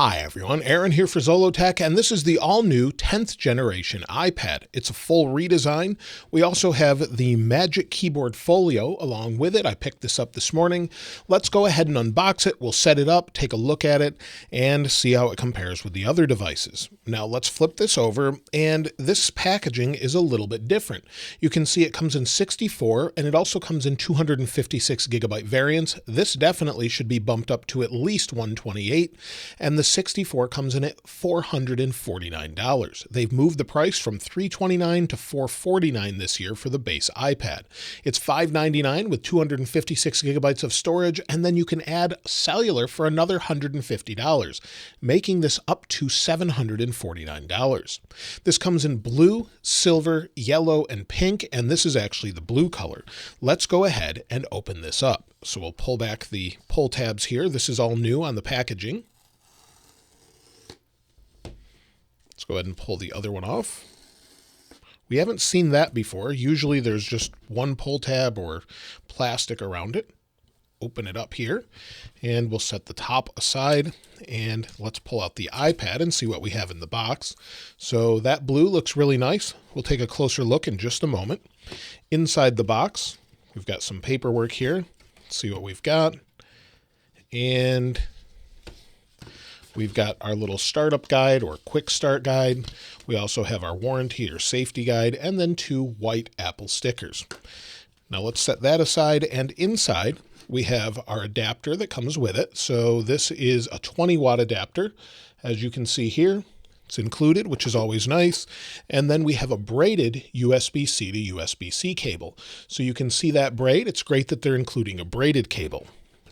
Hi everyone, Aaron here for Zollotech, and this is the all-new 10th generation iPad. It's a full redesign. We also have the Magic Keyboard Folio along with it. I picked this up this morning. Let's go ahead and unbox it. We'll set it up, take a look at it, and see how it compares with the other devices. Now let's flip this over, and this packaging is a little bit different. You can see it comes in 64, and it also comes in 256 gigabyte variants. This definitely should be bumped up to at least 128, and the 64 comes in at $449. They've moved the price from $329 to $449 this year for the base iPad. It's $599 with 256 gigabytes of storage, and then you can add cellular for another $150, making this up to $749. This comes in blue, silver, yellow, and pink, and this is actually the blue color. Let's go ahead and open this up. So we'll pull back the pull tabs here. This is all new on the packaging. Let's go ahead and pull the other one off. We haven't seen that before. Usually there's just one pull tab or plastic around it. Open it up here, and we'll set the top aside, and let's pull out the iPad and see what we have in the box. So that blue looks really nice. We'll take a closer look in just a moment. Inside the box, we've got some paperwork here. Let's see what we've got. And we've got our little startup guide or quick start guide. We also have our warranty or safety guide, and then 2 white Apple stickers. Now let's set that aside, and inside we have our adapter that comes with it. So this is a 20-watt adapter. As you can see here, it's included, which is always nice. And then we have a braided USB-C to USB-C cable. So you can see that braid. It's great that they're including a braided cable.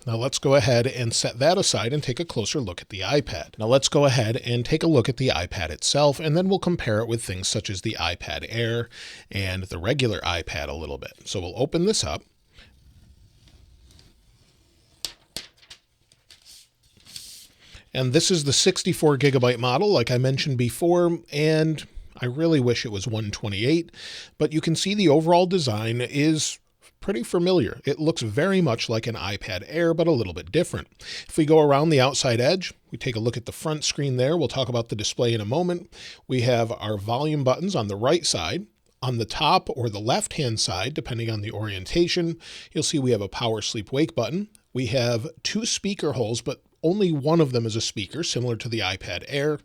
Now let's go ahead and set that aside and take a closer look at the iPad. Now let's go ahead and take a look at the iPad itself, and then we'll compare it with things such as the iPad Air and the regular iPad a little bit. So we'll open this up. And this is the 64 gigabyte model, like I mentioned before, and I really wish it was 128, but you can see the overall design is pretty familiar. It looks very much like an iPad Air, but a little bit different. If we go around the outside edge, we take a look at the front screen there. We'll talk about the display in a moment. We have our volume buttons on the right side. On the top or the left-hand side, depending on the orientation, you'll see we have a power sleep wake button. We have 2 speaker holes, but only one of them is a speaker, similar to the iPad Air.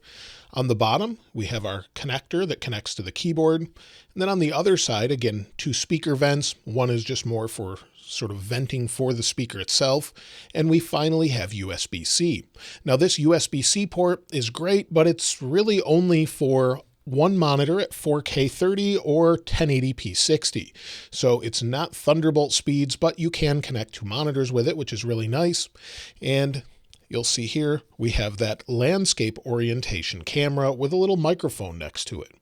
On the bottom, we have our connector that connects to the keyboard. And then on the other side, again, 2 speaker vents. One is just more for sort of venting for the speaker itself. And we finally have USB-C. Now this USB-C port is great, but it's really only for one monitor at 4K 30 or 1080p 60. So it's not Thunderbolt speeds, but you can connect 2 monitors with it, which is really nice. And you'll see here we have that landscape orientation camera with a little microphone next to it.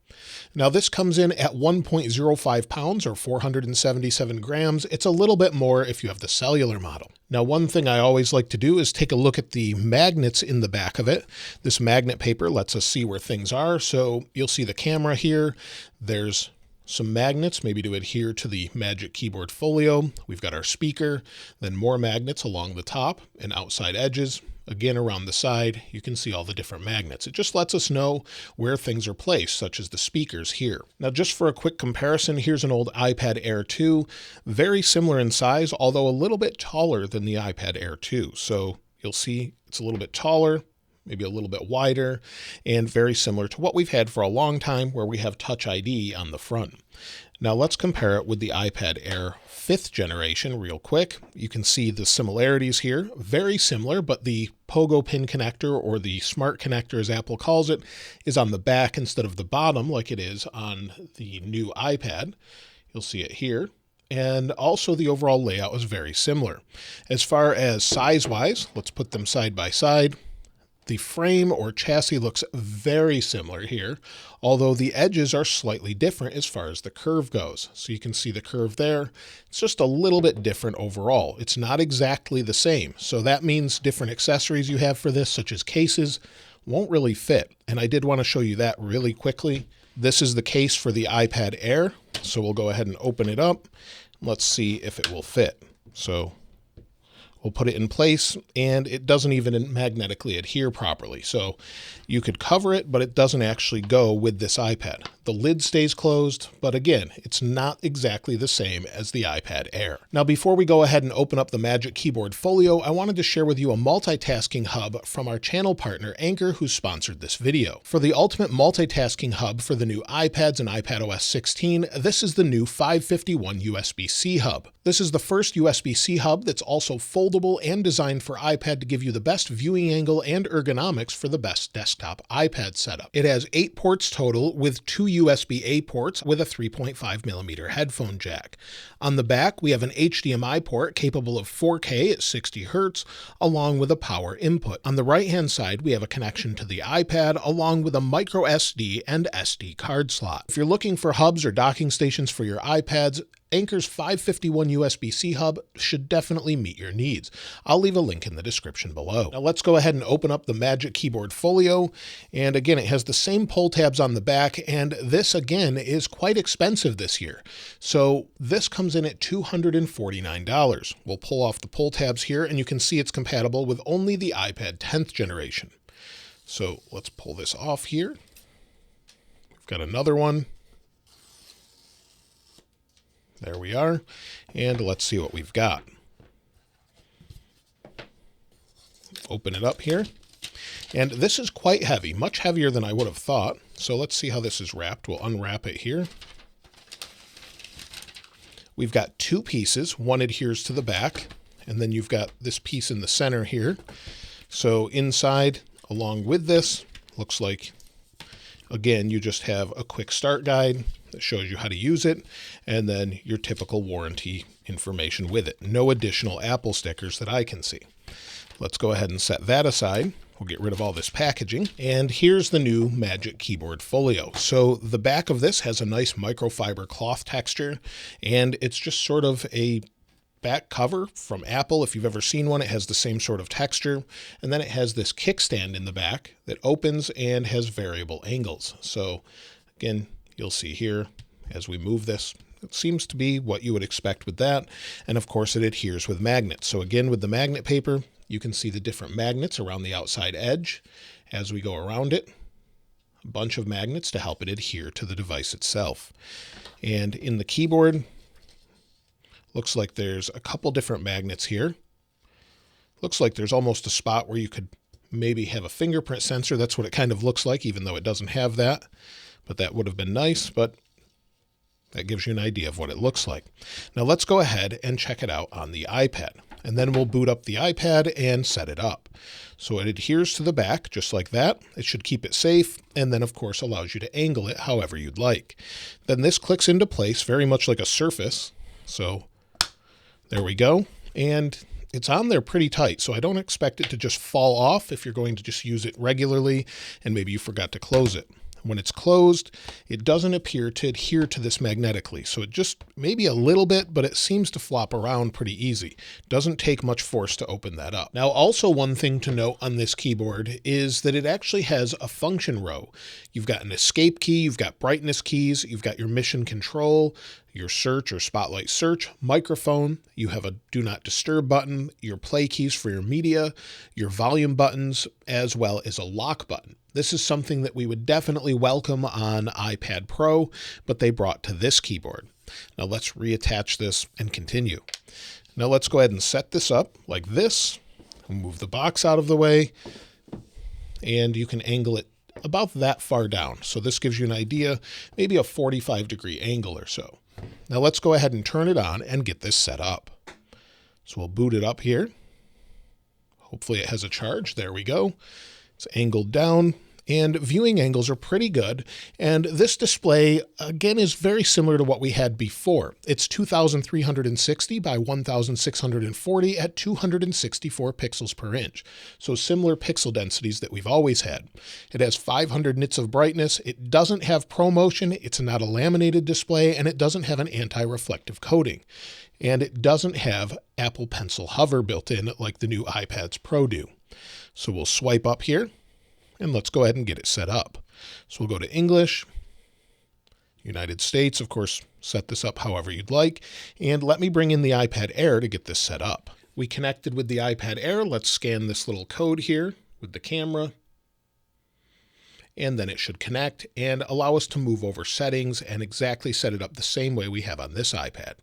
Now this comes in at 1.05 pounds or 477 grams. It's a little bit more if you have the cellular model. Now one thing I always like to do is take a look at the magnets in the back of it. This magnet paper lets us see where things are. So you'll see the camera here. There's some magnets maybe to adhere to the Magic Keyboard Folio. We've got our speaker, then more magnets along the top and outside edges. Again, around the side, you can see all the different magnets. It just lets us know where things are placed, such as the speakers here. Now, just for a quick comparison, here's an old iPad Air 2. Very similar in size, although a little bit taller than the iPad Air 2. So you'll see it's a little bit taller, maybe a little bit wider, and very similar to what we've had for a long time, where we have Touch ID on the front. Now let's compare it with the iPad Air 5th generation real quick. You can see the similarities here, very similar, but the pogo pin connector, or the smart connector as Apple calls it, is on the back instead of the bottom like it is on the new iPad. You'll see it here. And also the overall layout is very similar. As far as size-wise, let's put them side by side. The frame or chassis looks very similar here, although the edges are slightly different as far as the curve goes. So you can see the curve there. It's just a little bit different overall. It's not exactly the same. So that means different accessories you have for this, such as cases, won't really fit. And I did want to show you that really quickly. This is the case for the iPad Air. So we'll go ahead and open it up. Let's see if it will fit. So We'll put it in place, and it doesn't even magnetically adhere properly. So you could cover it, but it doesn't actually go with this iPad. The lid stays closed, but again, it's not exactly the same as the iPad Air. Now, before we go ahead and open up the Magic Keyboard Folio, I wanted to share with you a multitasking hub from our channel partner, Anchor, who sponsored this video. For the ultimate multitasking hub for the new iPads and iPadOS 16, this is the new 551 USB-C hub. This is the first USB-C hub that's also foldable and designed for iPad to give you the best viewing angle and ergonomics for the best desktop iPad setup. It has 8 ports total with 2 USB-A ports with a 3.5mm headphone jack. On the back, we have an HDMI port capable of 4K at 60 Hz, along with a power input. On the right-hand side, we have a connection to the iPad, along with a micro SD and SD card slot. If you're looking for hubs or docking stations for your iPads, Anchor's 551 USB-C hub should definitely meet your needs. I'll leave a link in the description below. Now let's go ahead and open up the Magic Keyboard Folio. And again, it has the same pull tabs on the back, and this again is quite expensive this year. So this comes in at $249. We'll pull off the pull tabs here, and you can see it's compatible with only the iPad 10th generation. So let's pull this off here. We've got another one. There we are, and let's see what we've got. Open it up here, and this is quite heavy, much heavier than I would have thought. So let's see how this is wrapped. We'll unwrap it here. We've got 2 pieces. One adheres to the back, and then you've got this piece in the center here. So inside, along with this, looks like, again, you just have a quick start guide that shows you how to use it, and then your typical warranty information with it. No additional Apple stickers that I can see. Let's go ahead and set that aside. We'll get rid of all this packaging. And here's the new Magic Keyboard Folio. So the back of this has a nice microfiber cloth texture, and it's just sort of a back cover from Apple. If you've ever seen one, it has the same sort of texture. And then it has this kickstand in the back that opens and has variable angles. So again, you'll see here as we move this, it seems to be what you would expect with that. And of course it adheres with magnets. So again, with the magnet paper, you can see the different magnets around the outside edge as we go around it. A bunch of magnets to help it adhere to the device itself. And in the keyboard, looks like there's a couple different magnets here. Looks like there's almost a spot where you could maybe have a fingerprint sensor. That's what it kind of looks like, even though it doesn't have that. But that would have been nice, but that gives you an idea of what it looks like. Now let's go ahead and check it out on the iPad, and then we'll boot up the iPad and set it up. So it adheres to the back just like that. It should keep it safe, and then of course allows you to angle it however you'd like. Then this clicks into place very much like a Surface. So there we go. And it's on there pretty tight, so I don't expect it to just fall off if you're going to just use it regularly and maybe you forgot to close it. When it's closed, it doesn't appear to adhere to this magnetically. So it just maybe a little bit, but it seems to flop around pretty easy. Doesn't take much force to open that up. Now, also one thing to note on this keyboard is that it actually has a function row. You've got an escape key, you've got brightness keys, you've got your mission control, your search or spotlight search, microphone, you have a do not disturb button, your play keys for your media, your volume buttons, as well as a lock button. This is something that we would definitely welcome on iPad Pro, but they brought to this keyboard. Now let's reattach this and continue. Now let's go ahead and set this up like this. Move the box out of the way, and you can angle it about that far down. So this gives you an idea, maybe a 45-degree angle or so. Now let's go ahead and turn it on and get this set up. So we'll boot it up here. Hopefully it has a charge. There we go. It's angled down, and viewing angles are pretty good. And this display, again, is very similar to what we had before. It's 2360 by 1640 at 264 pixels per inch. So similar pixel densities that we've always had. It has 500 nits of brightness. It doesn't have ProMotion. It's not a laminated display, and it doesn't have an anti-reflective coating. And it doesn't have Apple Pencil Hover built in like the new iPads Pro do. So we'll swipe up here, and let's go ahead and get it set up. So we'll go to English, United States, of course, set this up however you'd like, and let me bring in the iPad Air to get this set up. we connected with the iPad Air. Let's scan this little code here with the camera. And then it should connect and allow us to move over settings and exactly set it up the same way we have on this iPad.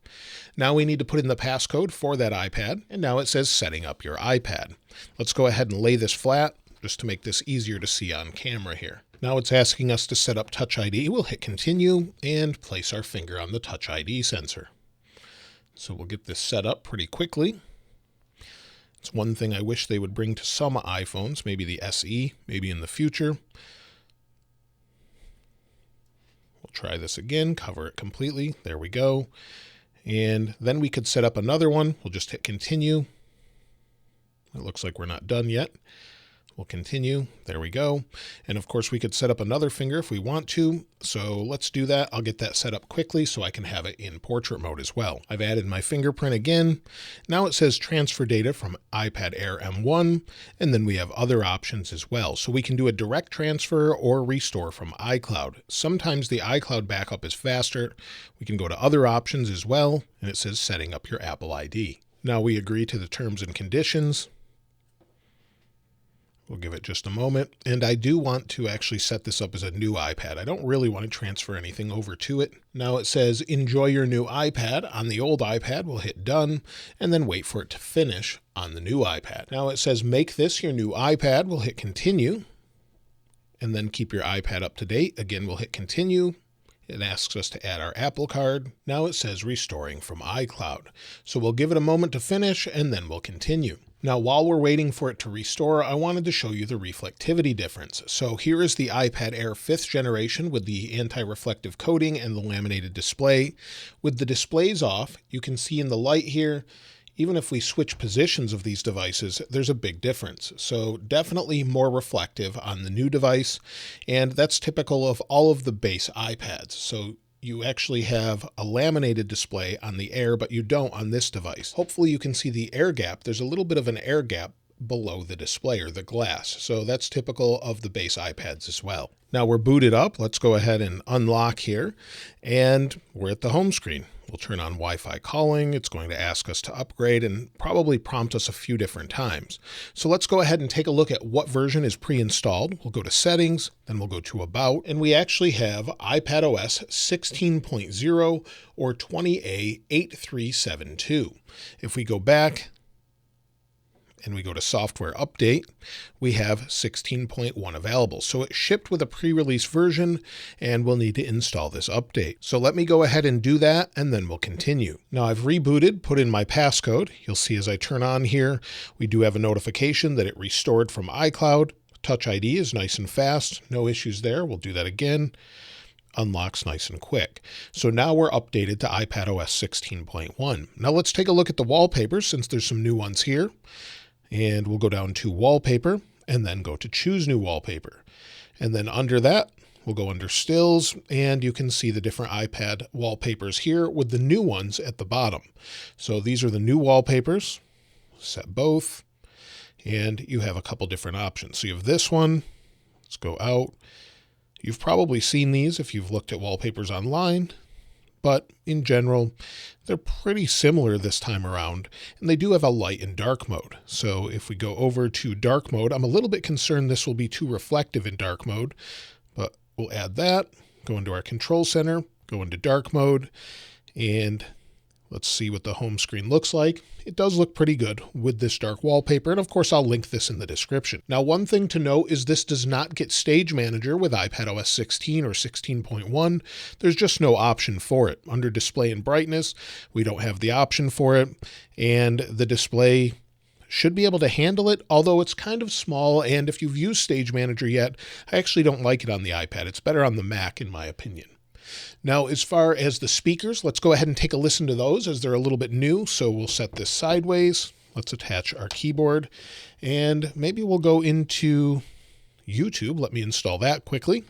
Now we need to put in the passcode for that iPad, and now it says setting up your iPad. Let's go ahead and lay this flat just to make this easier to see on camera here. Now it's asking us to set up Touch ID. We'll hit continue and place our finger on the Touch ID sensor. So we'll get this set up pretty quickly. It's one thing I wish they would bring to some iPhones, maybe the SE, maybe in the future. We'll try this again, cover it completely. There we go. And then we could set up another one. We'll just hit continue. It looks like we're not done yet. We'll continue. There we go. And of course we could set up another finger if we want to. So let's do that. I'll get that set up quickly so I can have it in portrait mode as well. I've added my fingerprint again. Now it says transfer data from iPad Air M1, and then we have other options as well. So we can do a direct transfer or restore from iCloud. Sometimes the iCloud backup is faster. We can go to other options as well, and it says setting up your Apple ID. Now we agree to the terms and conditions. We'll give it just a moment. And I do want to actually set this up as a new iPad. I don't really want to transfer anything over to it. Now it says, enjoy your new iPad. On the old iPad, we'll hit done and then wait for it to finish on the new iPad. Now it says, make this your new iPad. We'll hit continue and then keep your iPad up to date. Again, we'll hit continue. It asks us to add our Apple Card. Now it says restoring from iCloud. So we'll give it a moment to finish and then we'll continue. Now, while we're waiting for it to restore, I wanted to show you the reflectivity difference. So here is the iPad Air 5th generation with the anti-reflective coating and the laminated display. With the displays off, you can see in the light here, even if we switch positions of these devices, there's a big difference. So definitely more reflective on the new device, and that's typical of all of the base iPads. So you actually have a laminated display on the Air, but you don't on this device. Hopefully you can see the air gap. There's a little bit of an air gap below the display or the glass. So that's typical of the base iPads as well. Now we're booted up. Let's go ahead and unlock here. And we're at the home screen. We'll turn on Wi-Fi calling. It's going to ask us to upgrade and probably prompt us a few different times. So let's go ahead and take a look at what version is pre-installed. We'll go to settings, then we'll go to about, and we actually have iPadOS 16.0 or 20A8372. If we go back and we go to software update, we have 16.1 available. So it shipped with a pre-release version and we'll need to install this update. So let me go ahead and do that and then we'll continue. Now I've rebooted, put in my passcode. You'll see as I turn on here, we do have a notification that it restored from iCloud. Touch ID is nice and fast. No issues there. We'll do that again. Unlocks nice and quick. So now we're updated to iPadOS 16.1. Now let's take a look at the wallpapers since there's some new ones here. And we'll go down to wallpaper and then go to choose new wallpaper. And then under that, we'll go under stills and you can see the different iPad wallpapers here with the new ones at the bottom. So these are the new wallpapers. Set both. And you have a couple different options. So you have this one. Let's go out. You've probably seen these if you've looked at wallpapers online. But in general, they're pretty similar this time around, and they do have a light and dark mode. So if we go over to dark mode, I'm a little bit concerned this will be too reflective in dark mode, but we'll add that, go into our control center, go into dark mode, and let's see what the home screen looks like. It does look pretty good with this dark wallpaper, and of course I'll link this in the description. Now one thing to note is this does not get Stage Manager with iPadOS 16 or 16.1. There's just no option for it. Under display and brightness, we don't have the option for it, and the display should be able to handle it, although it's kind of small, and if you've used Stage Manager yet, I actually don't like it on the iPad. It's better on the Mac in my opinion. Now, as far as the speakers, let's go ahead and take a listen to those as they're a little bit new. So we'll set this sideways. Let's attach our keyboard and maybe we'll go into YouTube. Let me install that quickly.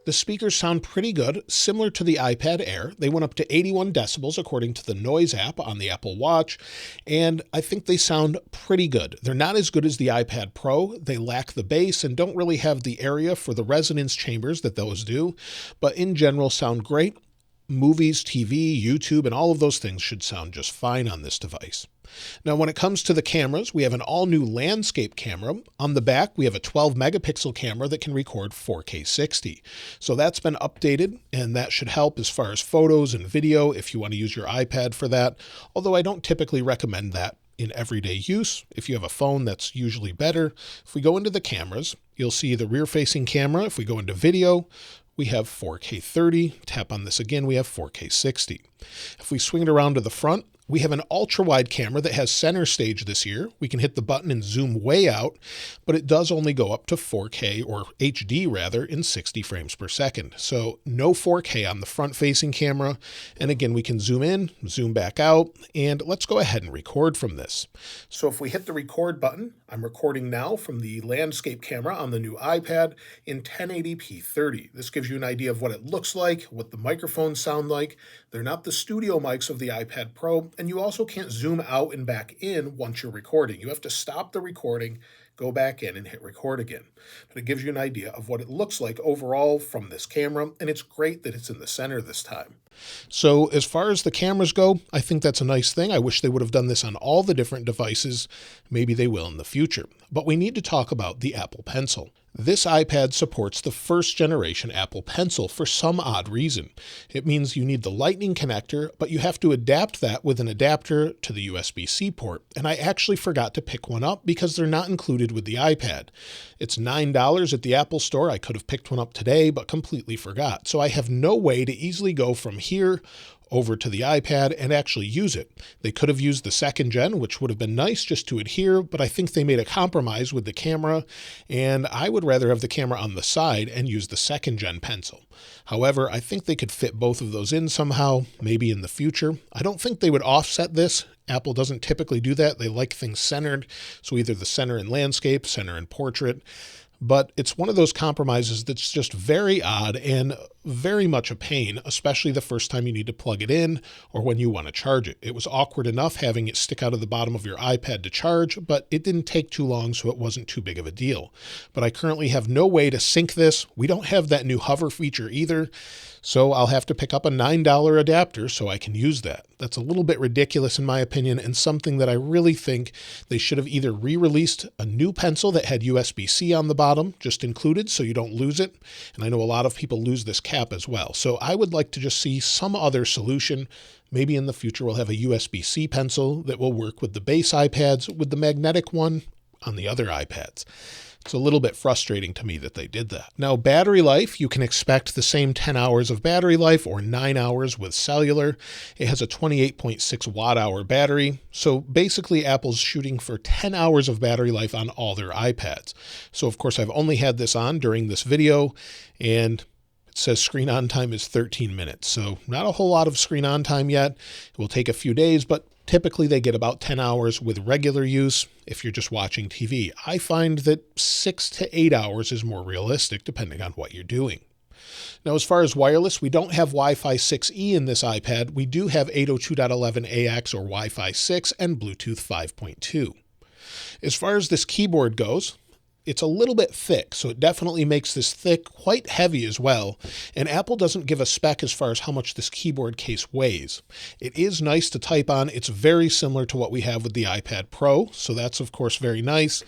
The speakers sound pretty good, similar to the iPad Air. They went up to 81 decibels according to the Noise app on the Apple Watch, and I think they sound pretty good. They're not as good as the iPad Pro. They lack the bass and don't really have the area for the resonance chambers that those do, but in general sound great. Movies, TV, YouTube, and all of those things should sound just fine on this device. Now, when it comes to the cameras, we have an all-new landscape camera. On the back, we have a 12-megapixel camera that can record 4K 60. So that's been updated, and that should help as far as photos and video if you want to use your iPad for that, although I don't typically recommend that in everyday use. If you have a phone, that's usually better. If we go into the cameras, you'll see the rear-facing camera. If we go into video, we have 4K 30. Tap on this again, we have 4K 60. If we swing it around to the front, we have an ultra-wide camera that has center stage this year. We can hit the button and zoom way out, but it does only go up to 4K, or HD rather, in 60 frames per second. So no 4K on the front-facing camera. And again, we can zoom in, zoom back out, and let's go ahead and record from this. So if we hit the record button, I'm recording now from the landscape camera on the new iPad in 1080p 30. This gives you an idea of what it looks like, what the microphones sound like. They're not the studio mics of the iPad Pro, and you also can't zoom out and back in once you're recording. You have to stop the recording, go back in, and hit record again. But it gives you an idea of what it looks like overall from this camera, and it's great that it's in the center this time. So as far as the cameras go, I think that's a nice thing. I wish they would have done this on all the different devices. Maybe they will in the future. But we need to talk about the Apple Pencil. This iPad supports the first generation Apple Pencil for some odd reason. It means you need the Lightning connector, but you have to adapt that with an adapter to the USB-C port. And I actually forgot to pick one up because they're not included with the iPad. It's $9 at the Apple Store. I could have picked one up today, but completely forgot. So I have no way to easily go from here over to the iPad and actually use it. They could have used the second gen, which would have been nice just to adhere, but I think they made a compromise with the camera, and I would rather have the camera on the side and use the second gen pencil. However, I think they could fit both of those in somehow, maybe in the future. I don't think they would offset this. Apple doesn't typically do that. They like things centered, so either the center in landscape, center in portrait. But it's one of those compromises that's just very odd and very much a pain, especially the first time you need to plug it in or when you want to charge it. It was awkward enough having it stick out of the bottom of your iPad to charge, but it didn't take too long, so it wasn't too big of a deal. But I currently have no way to sync this. We don't have that new hover feature either, so I'll have to pick up a $9 adapter so I can use that. That's a little bit ridiculous in my opinion, and something that I really think they should have either re-released a new pencil that had USB-C on the bottom, just included, so you don't lose it. And I know a lot of people lose this cap as well. So I would like to just see some other solution. Maybe in the future we'll have a USB-C pencil that will work with the base iPads, with the magnetic one on the other iPads. It's a little bit frustrating to me that they did that. Now, battery life, you can expect the same 10 hours of battery life or 9 hours with cellular. It has a 28.6 watt-hour battery. So basically, Apple's shooting for 10 hours of battery life on all their iPads. So of course, I've only had this on during this video, and it says screen on time is 13 minutes. So not a whole lot of screen on time yet. It will take a few days, but typically they get about 10 hours with regular use if you're just watching TV. I find that 6 to 8 hours is more realistic depending on what you're doing. Now, as far as wireless, we don't have Wi-Fi 6E in this iPad. We do have 802.11ax or Wi-Fi 6 and Bluetooth 5.2. As far as this keyboard goes, it's a little bit thick, so it definitely makes this thick, quite heavy as well. And Apple doesn't give a spec as far as how much this keyboard case weighs. It is nice to type on. It's very similar to what we have with the iPad Pro, so that's of course very nice.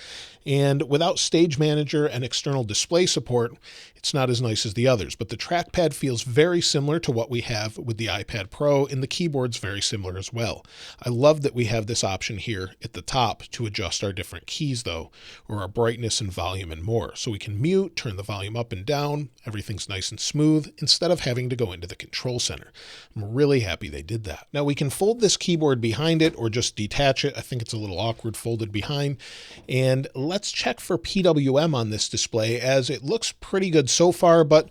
And without Stage Manager and external display support, it's not as nice as the others. But the trackpad feels very similar to what we have with the iPad Pro, and the keyboard's very similar as well. I love that we have this option here at the top to adjust our different keys though, or our brightness and volume and more. So we can mute, turn the volume up and down, everything's nice and smooth, instead of having to go into the control center. I'm really happy they did that. Now we can fold this keyboard behind it or just detach it. I think it's a little awkward folded behind. And let's check for PWM on this display, as it looks pretty good so far, but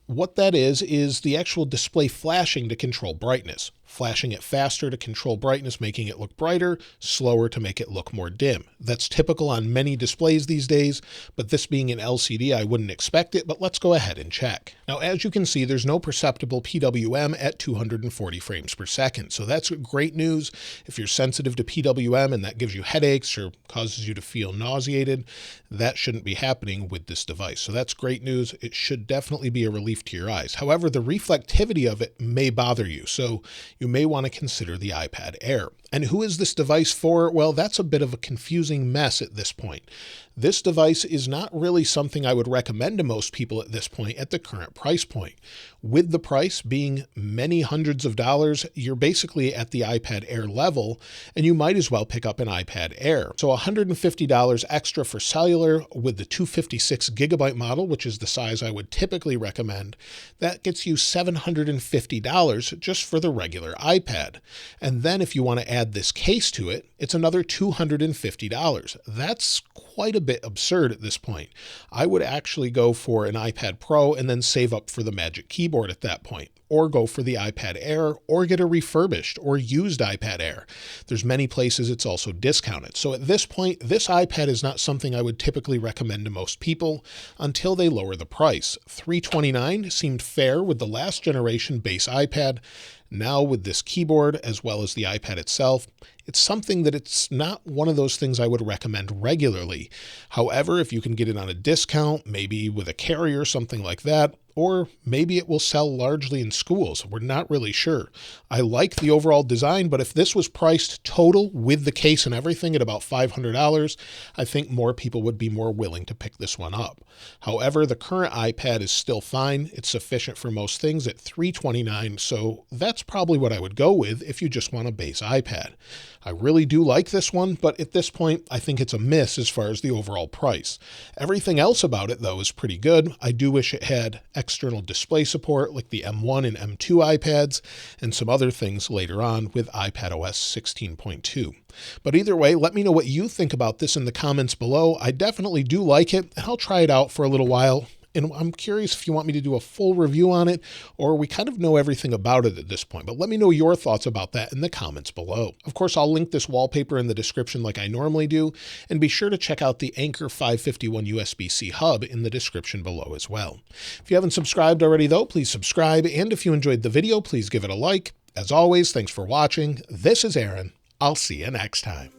what that is the actual display flashing to control brightness. flashing it faster to control brightness, making it look brighter, slower to make it look more dim. That's typical on many displays these days, but this being an LCD, I wouldn't expect it, but let's go ahead and check. Now, as you can see, there's no perceptible PWM at 240 frames per second. So that's great news. If you're sensitive to PWM and that gives you headaches or causes you to feel nauseated, that shouldn't be happening with this device. So that's great news. It should definitely be a relief to your eyes. However, the reflectivity of it may bother you. So you may want to consider the iPad Air. And who is this device for? Well, that's a bit of a confusing mess at this point. This device is not really something I would recommend to most people at this point at the current price point. With the price being many hundreds of dollars, you're basically at the iPad Air level, and you might as well pick up an iPad Air. So $150 extra for cellular with the 256 gigabyte model, which is the size I would typically recommend, that gets you $750 just for the regular iPad. And then if you want to add this case to it, it's another $250. That's quite a bit absurd at this point. I would actually go for an iPad Pro and then save up for the Magic Keyboard at that point, or go for the iPad Air, or get a refurbished or used iPad Air. There's many places it's also discounted. So at this point, this iPad is not something I would typically recommend to most people until they lower the price. $329 seemed fair with the last generation base iPad. Now with this keyboard, as well as the iPad itself, it's something that it's not one of those things I would recommend regularly. However, if you can get it on a discount, maybe with a carrier, something like that, or maybe it will sell largely in schools. We're not really sure. I like the overall design, but if this was priced total with the case and everything at about $500, I think more people would be more willing to pick this one up. However, the current iPad is still fine. It's sufficient for most things at $329, so that's probably what I would go with if you just want a base iPad. I really do like this one, but at this point, I think it's a miss as far as the overall price. Everything else about it, though, is pretty good. I do wish it had external display support like the M1 and M2 iPads and some other things later on with iPadOS 16.2. But either way, let me know what you think about this in the comments below. I definitely do like it, and I'll try it out for a little while. And I'm curious if you want me to do a full review on it, or we kind of know everything about it at this point. But let me know your thoughts about that in the comments below. Of course, I'll link this wallpaper in the description like I normally do, and be sure to check out the Anker 551 USB-C hub in the description below as well. If you haven't subscribed already, though, please subscribe. And if you enjoyed the video, please give it a like. As always, thanks for watching. This is Aaron. I'll see you next time.